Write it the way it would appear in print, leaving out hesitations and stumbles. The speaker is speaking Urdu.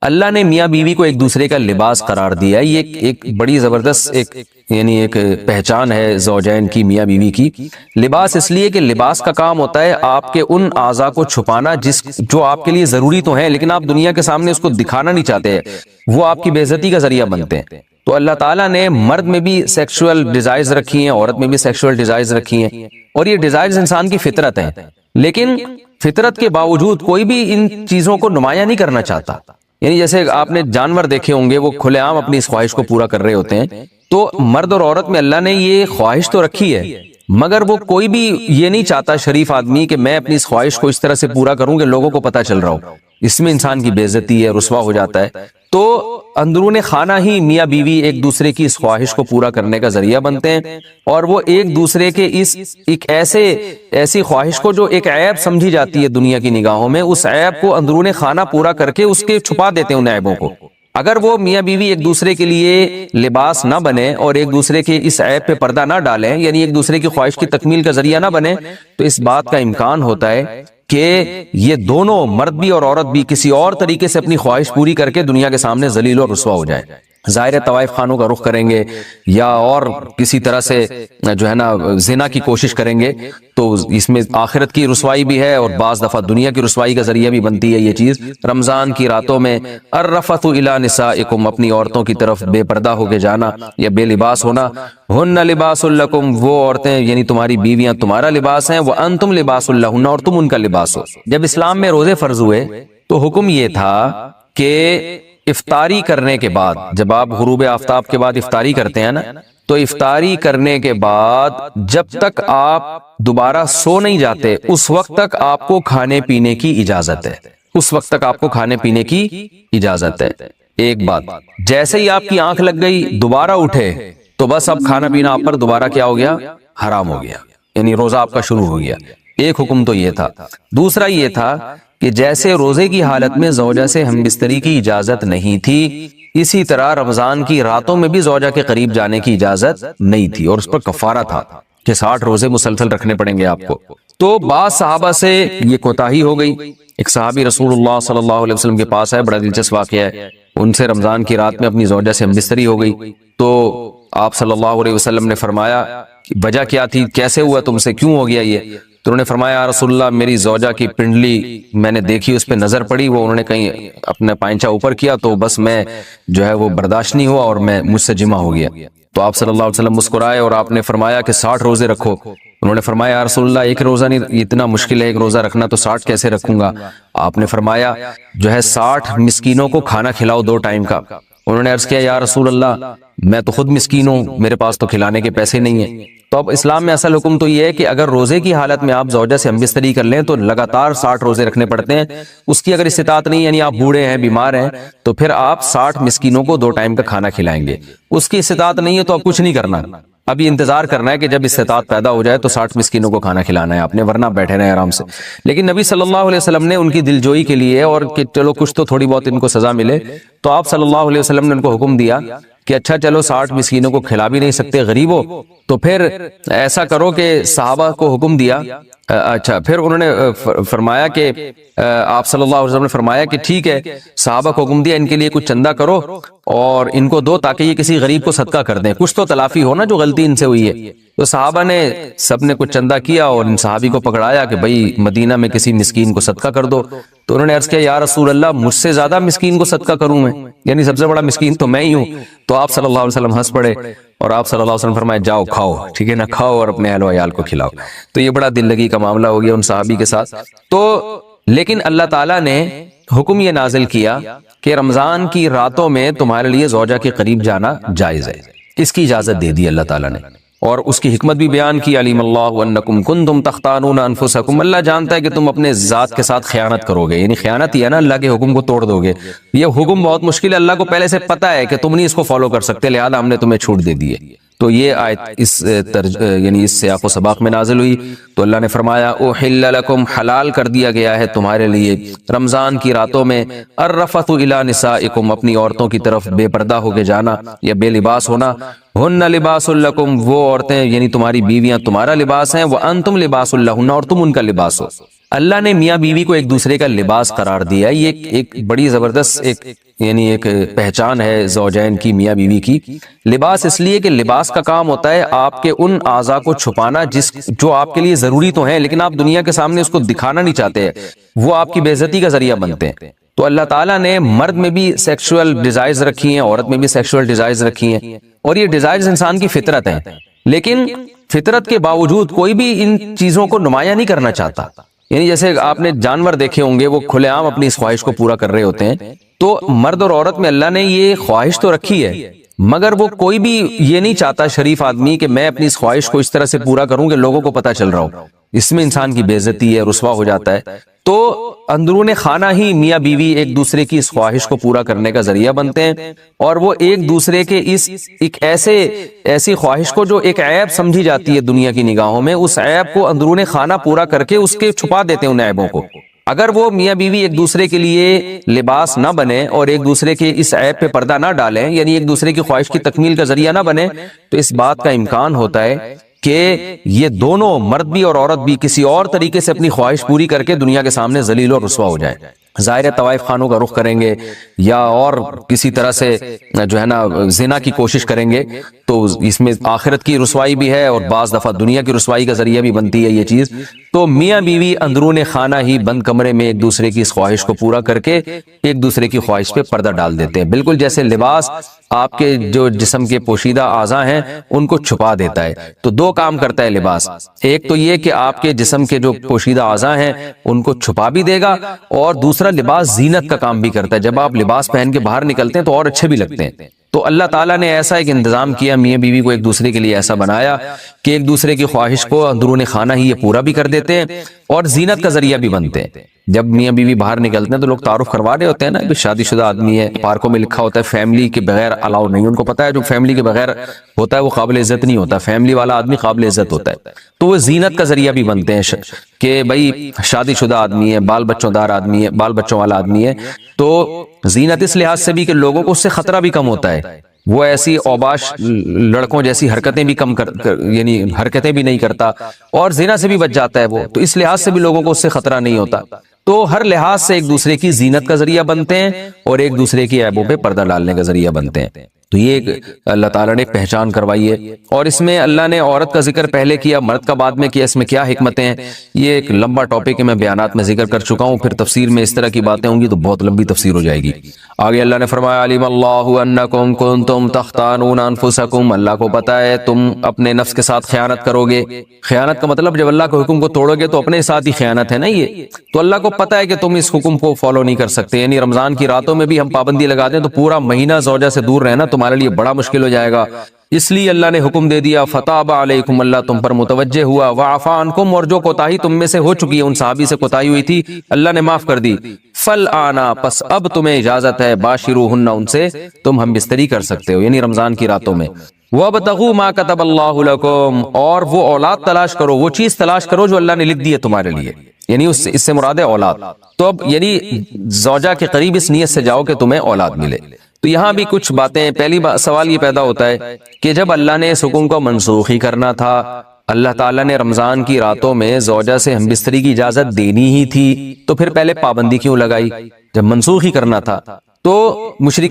اللہ نے میاں بیوی کو ایک دوسرے کا لباس قرار دیا ہے. یہ ایک بڑی زبردست ایک پہچان ہے زوجین کی، میاں بیوی کی. لباس اس لیے کہ لباس کا کام ہوتا ہے آپ کے ان اعضاء کو چھپانا جو آپ کے لیے ضروری تو ہیں لیکن آپ دنیا کے سامنے اس کو دکھانا نہیں چاہتے، وہ آپ کی بے عزتی کا ذریعہ بنتے ہیں. تو اللہ تعالیٰ نے مرد میں بھی سیکشول ڈیزائرز رکھی ہیں، عورت میں بھی سیکشول ڈیزائرز رکھی ہیں، اور یہ ڈیزائرز انسان کی فطرت ہیں. لیکن فطرت کے باوجود کوئی بھی ان چیزوں کو نمایاں نہیں کرنا چاہتا. یعنی جیسے آپ نے جانور دیکھے ہوں گے، وہ کھلے عام اپنی اس خواہش کو پورا کر رہے ہوتے ہیں. تو مرد اور عورت میں اللہ نے یہ خواہش تو رکھی ہے، مگر وہ کوئی بھی یہ نہیں چاہتا شریف آدمی کہ میں اپنی اس خواہش کو اس طرح سے پورا کروں کہ لوگوں کو پتہ چل رہا ہو. اس میں انسان کی بے عزتی ہے، رسوا ہو جاتا ہے. تو اندرون خانہ ہی میاں بیوی ایک دوسرے کی اس خواہش کو پورا کرنے کا ذریعہ بنتے ہیں، اور وہ ایک دوسرے کے ایک ایسی خواہش کو جو ایک عیب سمجھی جاتی ہے دنیا کی نگاہوں میں، اس عیب کو اندرون خانہ پورا کر کے اس کے چھپا دیتے ہیں ان عیبوں کو. اگر وہ میاں بیوی ایک دوسرے کے لیے لباس نہ بنے اور ایک دوسرے کے اس عیب پہ پردہ نہ ڈالیں، یعنی ایک دوسرے کی خواہش کی تکمیل کا ذریعہ نہ بنے، تو اس بات کا امکان ہوتا ہے کہ یہ دونوں مرد بھی اور عورت بھی کسی اور طریقے سے اپنی خواہش پوری کر کے دنیا کے سامنے ذلیل اور رسوا ہو جائیں. ظاہر طوائف خانوں کا رخ کریں گے یا اور کسی طرح سے جو ہے نا زنا کی کوشش کریں گے، تو اس میں آخرت کی رسوائی بھی ہے اور بعض دفعہ دنیا کی رسوائی کا ذریعہ بھی بنتی ہے یہ چیز. رمضان کی راتوں میں الرفث الی نسائکم، اپنی عورتوں کی طرف بے پردہ ہو کے جانا یا بے لباس ہونا. ہن لباس لکم، وہ عورتیں یعنی تمہاری بیویاں تمہارا لباس ہیں، وانتم لباس لہن، اور تم ان کا لباس ہو. جب اسلام میں روزے فرض ہوئے تو حکم یہ تھا کہ افطاری کرنے کے بعد، جب آپ غروب آفتاب کے بعد افطاری کرتے ہیں نا، تو افطاری کرنے کے بعد جب تک آپ دوبارہ سو نہیں جاتے اس وقت تک آپ کو کھانے پینے کی اجازت ہے. اس وقت تک آپ کو کھانے پینے کی اجازت ہے. ایک بات، جیسے ہی آپ کی آنکھ لگ گئی دوبارہ اٹھے تو بس اب کھانا پینا آپ پر دوبارہ کیا ہو گیا؟ حرام ہو گیا، یعنی روزہ آپ کا شروع ہو گیا. ایک حکم تو یہ تھا. دوسرا یہ تھا کہ جیسے روزے کی حالت میں زوجہ سے ہم بستری کی اجازت نہیں تھی، اسی طرح رمضان کی راتوں میں بھی زوجہ کے قریب جانے کی اجازت نہیں تھی، اور اس پر کفارہ تھا کہ 60 روزے مسلسل رکھنے پڑیں گے آپ کو. تو بعض صحابہ سے یہ کوتاہی ہو گئی. ایک صحابی رسول اللہ صلی اللہ علیہ وسلم کے پاس ہے، بڑا دلچسپ واقعہ ہے. ان سے رمضان کی رات میں اپنی زوجہ سے ہم بستری ہو گئی، تو آپ صلی اللہ علیہ وسلم نے فرمایا وجہ کیا تھی، کیسے ہوا تم سے، کیوں ہو گیا یہ؟ تو انہوں نے فرمایا یا رسول اللہ، میری زوجہ کی پنڈلی میں نے دیکھی، اس پہ نظر پڑی، وہ انہوں نے کہیں اپنا پائنچہ اوپر کیا تو بس میں جو ہے وہ برداشت نہیں ہوا اور مجھ سے جمع ہو گیا. تو آپ صلی اللہ علیہ وسلم مسکرائے اور آپ نے فرمایا کہ 60 روزے رکھو. انہوں نے فرمایا یا رسول اللہ، ایک روزہ نہیں، اتنا مشکل ہے ایک روزہ رکھنا، تو 60 کیسے رکھوں گا؟ آپ نے فرمایا جو ہے 60 مسکینوں کو کھانا کھلاؤ 2 ٹائم کا. انہوں نے عرض کیا یا رسول اللہ، میں تو خود مسکین ہوں، میرے پاس تو کھلانے کے پیسے نہیں ہیں. تو اب اسلام میں اصل حکم تو یہ ہے کہ اگر روزے کی حالت میں آپ زوجہ سے ہم بستری کر لیں تو لگاتار 60 روزے رکھنے پڑتے ہیں. اس کی اگر استطاعت نہیں، یعنی آپ بوڑھے ہیں، بیمار ہیں، تو پھر آپ 60 مسکینوں کو 2 ٹائم کا کھانا کھلائیں گے. اس کی استطاعت نہیں ہے تو اب کچھ نہیں کرنا، ابھی انتظار کرنا ہے کہ جب استطاعت پیدا ہو جائے تو 60 مسکینوں کو کھانا کھلانا ہے آپ نے، ورنہ بیٹھے رہیں آرام سے. لیکن نبی صلی اللہ علیہ وسلم نے ان کی دلجوئی کے لیے اور کہ چلو کچھ تو تھوڑی بہت ان کو سزا ملے، تو آپ صلی اللہ علیہ وسلم نے ان کو حکم دیا کہ اچھا چلو 60 مسکینوں کو کھلا بھی نہیں سکتے، غریب ہو، تو پھر ایسا کرو کہ صحابہ کو حکم دیا. اچھا پھر انہوں نے فرمایا کہ آپ صلی اللہ علیہ وسلم نے فرمایا کہ ٹھیک ہے، صحابہ کو حکم دیا ان کے لیے کچھ چندہ کرو اور ان کو دو تاکہ یہ کسی غریب کو صدقہ کر دیں، کچھ تو تلافی ہو نا جو غلطی ان سے ہوئی ہے. تو صحابہ نے سب نے کچھ چندہ کیا اور ان صحابی کو پکڑایا کہ بھائی مدینہ میں کسی مسکین کو صدقہ کر دو. تو انہوں نے عرض کیا یا رسول اللہ، مجھ سے زیادہ مسکین کو صدقہ کروں میں، یعنی سب سے بڑا مسکین تو میں ہی ہوں. تو آپ صلی اللہ علیہ وسلم ہنس پڑے اور آپ صلی اللہ علیہ وسلم فرمائے جاؤ کھاؤ، ٹھیک ہے نا، کھاؤ اور اپنے اہل و عیال کو کھلاؤ. تو یہ بڑا دل لگی کا معاملہ ہو گیا ان صحابی کے ساتھ. تو لیکن اللہ تعالیٰ نے حکم یہ نازل کیا کہ رمضان کی راتوں میں تمہارے لیے زوجہ کے قریب جانا جائز ہے، اس کی اجازت دے دی اللہ تعالیٰ نے، اور اس کی حکمت بھی بیان کی. علیم اللہ انکم کنتم تختانون انفسکم، اللہ جانتا ہے کہ تم اپنے ذات کے ساتھ خیانت کرو گے، یعنی خیانت ہی ہے نا، اللہ کے حکم کو توڑ دو گے. یہ حکم بہت مشکل ہے، اللہ کو پہلے سے پتہ ہے کہ تم نہیں اس کو فالو کر سکتے، لہذا ہم نے تمہیں چھوٹ دے دی ہے. تو یہ آیت یعنی اس سیاق و سباق میں نازل ہوئی. تو اللہ نے فرمایا احل لکم، حلال کر دیا گیا ہے تمہارے لیے رمضان کی راتوں میں الرفث الی نسائکم، اپنی عورتوں کی طرف بے پردہ ہو کے جانا یا بے لباس ہونا. ہن لباس لکم، وہ عورتیں یعنی تمہاری بیویاں تمہارا لباس ہیں، وانتم لباس لہن، اور تم ان کا لباس ہو. اللہ نے میاں بیوی کو ایک دوسرے کا لباس قرار دیا ہے، یہ ایک بڑی زبردست ایک پہچان ہے زوجین کی، میاں بیوی کی۔ لباس اس لیے کہ لباس کا کام ہوتا ہے آپ کے ان اعضاء کو چھپانا جو آپ کے لیے ضروری تو ہیں لیکن آپ دنیا کے سامنے اس کو دکھانا نہیں چاہتے، وہ آپ کی بے عزتی کا ذریعہ بنتے ہیں۔ تو اللہ تعالیٰ نے مرد میں بھی سیکشول ڈیزائرز رکھی ہیں، عورت میں بھی سیکشول ڈیزائرز رکھی ہیں، اور یہ ڈیزائرز انسان کی فطرت ہیں، لیکن فطرت کے باوجود کوئی بھی ان چیزوں کو نمایاں نہیں کرنا چاہتا۔ یعنی جیسے آپ نے جانور دیکھے ہوں گے، وہ کھلے عام اپنی اس خواہش کو پورا کر رہے ہوتے ہیں، تو مرد اور عورت میں اللہ نے یہ خواہش تو رکھی ہے، مگر وہ کوئی بھی یہ نہیں چاہتا شریف آدمی کہ میں اپنی اس خواہش کو اس طرح سے پورا کروں کہ لوگوں کو پتہ چل رہا ہو۔ اس میں انسان کی بے عزتی ہے، رسوا ہو جاتا ہے۔ تو اندرون خانہ ہی میاں بیوی ایک دوسرے کی اس خواہش کو پورا کرنے کا ذریعہ بنتے ہیں، اور وہ ایک دوسرے کے ایک ایسی خواہش کو جو ایک عیب سمجھی جاتی ہے دنیا کی نگاہوں میں، اس عیب کو اندرون خانہ پورا کر کے اس کے چھپا دیتے ہیں ان عیبوں کو۔ اگر وہ میاں بیوی ایک دوسرے کے لیے لباس نہ بنے اور ایک دوسرے کے اس عیب پہ پردہ نہ ڈالیں، یعنی ایک دوسرے کی خواہش کی تکمیل کا ذریعہ نہ بنے، تو اس بات کا امکان ہوتا ہے کہ یہ دونوں مرد بھی اور عورت بھی کسی اور طریقے سے اپنی خواہش پوری کر کے دنیا کے سامنے ذلیل اور رسوا ہو جائیں۔ ظاہر طوائف خانوں کا رخ کریں گے یا اور کسی طرح سے جو ہے نا زنا کی کوشش کریں گے، تو اس میں آخرت کی رسوائی بھی ہے اور بعض دفعہ دنیا کی رسوائی کا ذریعہ بھی بنتی ہے یہ چیز۔ تو میاں بیوی اندرون خانہ ہی بند کمرے میں ایک دوسرے کی اس خواہش کو پورا کر کے ایک دوسرے کی خواہش پہ پردہ ڈال دیتے ہیں، بالکل جیسے لباس آپ کے جو جسم کے پوشیدہ اعضاء ہیں ان کو چھپا دیتا ہے۔ تو دو کام کرتا ہے لباس، ایک تو یہ کہ آپ کے جسم کے جو پوشیدہ اعضاء ہیں ان کو چھپا بھی دے گا، اور دوسرا لباس زینت کا کام بھی کرتا ہے۔ جب آپ لباس پہن کے باہر نکلتے ہیں تو اور اچھے بھی لگتے ہیں۔ تو اللہ تعالیٰ نے ایسا ایک انتظام کیا، میاں بیوی کو ایک دوسرے کے لیے ایسا بنایا کہ ایک دوسرے کی خواہش کو اندرون خانہ ہی یہ پورا بھی کر دیتے ہیں اور زینت کا ذریعہ بھی بنتے ہیں۔ جب میاں بیوی باہر نکلتے ہیں تو لوگ تعارف کروا رہے ہوتے ہیں نا کہ شادی شدہ آدمی ہے، پارکوں میں لکھا ہوتا ہے فیملی کے بغیر الاؤ نہیں، ان کو پتا ہے جو فیملی کے بغیر ہوتا ہے وہ قابل عزت نہیں ہوتا، فیملی والا آدمی قابل عزت ہوتا ہے۔ تو وہ زینت کا ذریعہ بھی بنتے ہیں کہ بھائی شادی شدہ آدمی ہے، بال بچوں دار آدمی ہے، بال بچوں والا آدمی ہے، تو زینت اس لحاظ سے بھی کہ لوگوں کو اس سے خطرہ بھی کم ہوتا ہے، وہ ایسی اوباش لڑکوں جیسی حرکتیں بھی یعنی حرکتیں بھی نہیں کرتا، اور زنا سے بھی بچ جاتا ہے وہ، تو اس لحاظ سے بھی لوگوں کو اس سے خطرہ نہیں ہوتا۔ تو ہر لحاظ سے ایک دوسرے کی زینت کا ذریعہ بنتے ہیں اور ایک دوسرے کی عیبوں پہ پردہ ڈالنے کا ذریعہ بنتے ہیں۔ تو یہ ایک اللہ تعالیٰ نے پہچان کروائی ہے، اور اس میں اللہ نے عورت کا ذکر پہلے کیا، مرد کا بعد میں کیا، اس میں کیا حکمتیں ہیں، یہ ایک لمبا ٹاپک ہے، میں بیانات میں ذکر کر چکا ہوں، پھر تفسیر میں اس طرح کی باتیں ہوں گی تو بہت لمبی تفسیر ہو جائے گی۔ آگے اللہ نے فرمایا علیم اللہ انکم کنتم تختانون انفسکم، اللہ کو پتا ہے تم اپنے نفس کے ساتھ خیانت کرو گے۔ خیانت کا مطلب جب اللہ کے حکم کو توڑو گے تو اپنے ساتھ ہی خیانت ہے نا یہ، تو اللہ کو پتا ہے کہ تم اس حکم کو فالو نہیں کر سکتے، یعنی رمضان کی راتوں میں بھی ہم پابندی لگا دیں تو پورا مہینہ زوجہ سے دور رہنا تمہارے لیے بڑا مشکل ہو جائے گا، اس لیے اللہ نے حکم دے دیا فتاب علیکم، اللہ تم پر متوجہ ہوا، وعفا عنکم، اور جو کوتاہی تم میں سے ہو چکی ہے، ان صحابی سے کوتاہی ہوئی تھی اللہ نے معاف کر دی، فالآنا، پس اب تمہیں اجازت ہے، باشروہن، ان سے تم ہم بستری کر سکتے ہو، یعنی رمضان کی راتوں میں، وابتغوا ما کتب اللہ لکم، اور وہ اولاد تلاش کرو، وہ چیز تلاش کرو جو اللہ نے لکھ دی ہے تمہارے لیے، یعنی اس سے مراد ہے اولاد۔ تو اب یعنی زوجہ کے قریب اس نیت سے جاؤ کہ تمہیں اولاد ملے۔ تو یہاں بھی کچھ باتیں، پہلی سوال یہ پیدا ہوتا ہے کہ جب اللہ نے اس حکم کو منسوخ ہی کرنا تھا، اللہ تعالیٰ نے رمضان کی راتوں میں زوجہ سے ہم بستری کی اجازت دینی ہی تھی، تو پھر پہلے پابندی کیوں لگائی؟ جب منسوخ ہی کرنا تھا تو مشرکین